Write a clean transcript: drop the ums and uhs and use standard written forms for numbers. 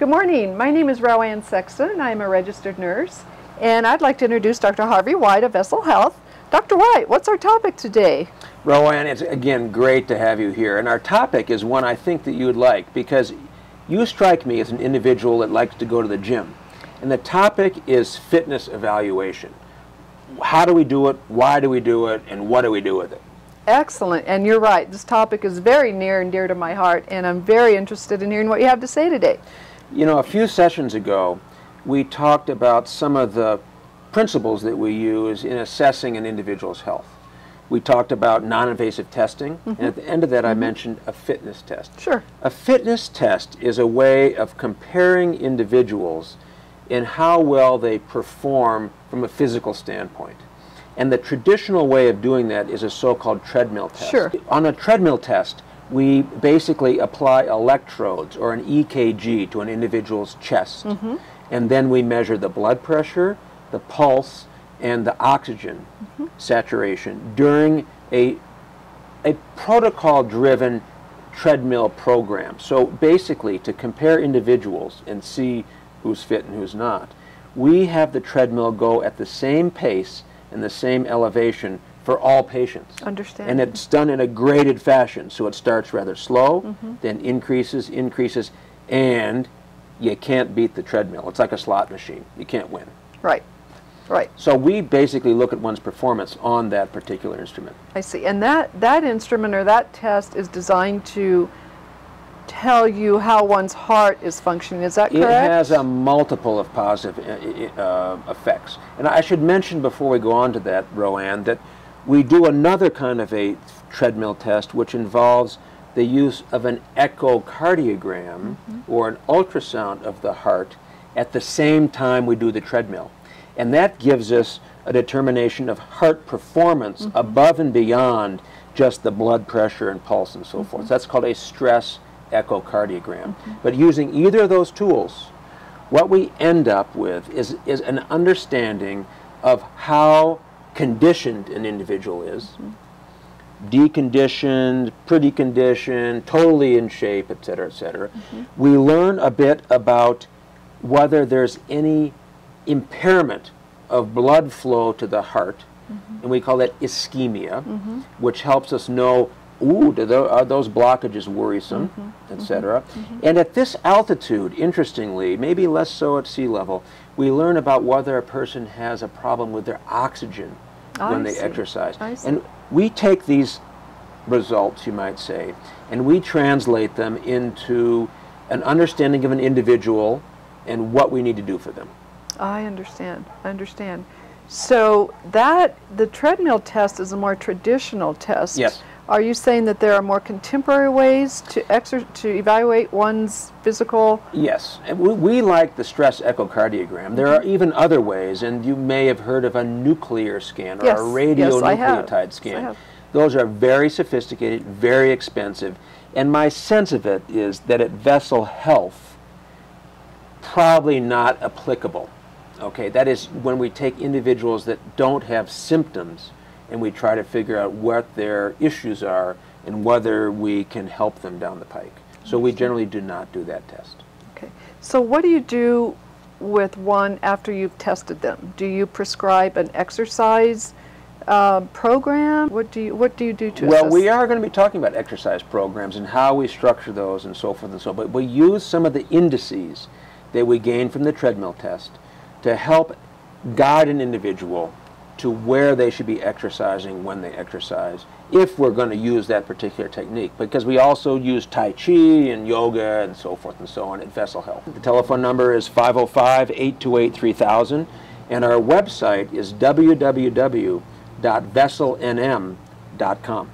Good morning. My name is Roann Sexson. I'm a registered nurse, and I'd like to introduce Dr. Harvey White of Vessel Health. Dr. White, what's our topic today? Roann, it's again great to have you here, and our topic is one I think that you would like, because you strike me as an individual that likes to go to the gym, and the topic is fitness evaluation. How do we do it, why do we do it, and what do we do with it? Excellent, and you're right. This topic is very near and dear to my heart, and I'm very interested in hearing what you have to say today. You know, a few sessions ago, we talked about some of the principles that we use in assessing an individual's health. We talked about non-invasive testing, and at the end of that I mentioned a fitness test. Sure. A fitness test is a way of comparing individuals in how well they perform from a physical standpoint. And the traditional way of doing that is a so-called treadmill test. Sure. On a treadmill test, we basically apply electrodes or an EKG to an individual's chest. And then we measure the blood pressure, the pulse, and the oxygen saturation during a protocol-driven treadmill program. So basically, to compare individuals and see who's fit and who's not, we have the treadmill go at the same pace and the same elevation for all patients. Understand. And it's done in a graded fashion. So it starts rather slow, then increases, and you can't beat the treadmill. It's like a slot machine. You can't win. Right. Right. So we basically look at one's performance on that particular instrument. I see. And that instrument or that test is designed to tell you how one's heart is functioning. Is that correct? It has a multiple of positive effects. And I should mention before we go on to that, Roann, that we do another kind of a treadmill test which involves the use of an echocardiogram or an ultrasound of the heart at the same time we do the treadmill. And that gives us a determination of heart performance above and beyond just the blood pressure and pulse and so forth. That's called a stress echocardiogram. But using either of those tools, what we end up with is an understanding of how conditioned an individual is, deconditioned, pretty conditioned, totally in shape, etc., etc. We learn a bit about whether there's any impairment of blood flow to the heart, and we call that ischemia, which helps us know, are those blockages worrisome, etc. And at this altitude, interestingly, maybe less so at sea level, we learn about whether a person has a problem with their oxygen when they exercise. And we take these results, you might say, and we translate them into an understanding of an individual and what we need to do for them. I understand. I understand. So the treadmill test is a more traditional test. Yes. Are you saying that there are more contemporary ways to evaluate one's physical? Yes. And we like the stress echocardiogram. There are even other ways, and you may have heard of a nuclear scan or a radionucleotide scan. Yes, I have. Those are very sophisticated, very expensive, and my sense of it is that at Vessel Health, probably not applicable. Okay, that is when we take individuals that don't have symptoms and we try to figure out what their issues are and whether we can help them down the pike. So we generally do not do that test. Okay. So what do you do with one after you've tested them? Do you prescribe an exercise program? What do you do to Well, assess? we are going to be talking about exercise programs and how we structure those and so forth and so on. But we use some of the indices that we gain from the treadmill test to help guide an individual to where they should be exercising when they exercise, if we're going to use that particular technique. Because we also use Tai Chi and yoga and so forth and so on at Vessel Health. The telephone number is 505-828-3000, and our website is www.vesselnm.com.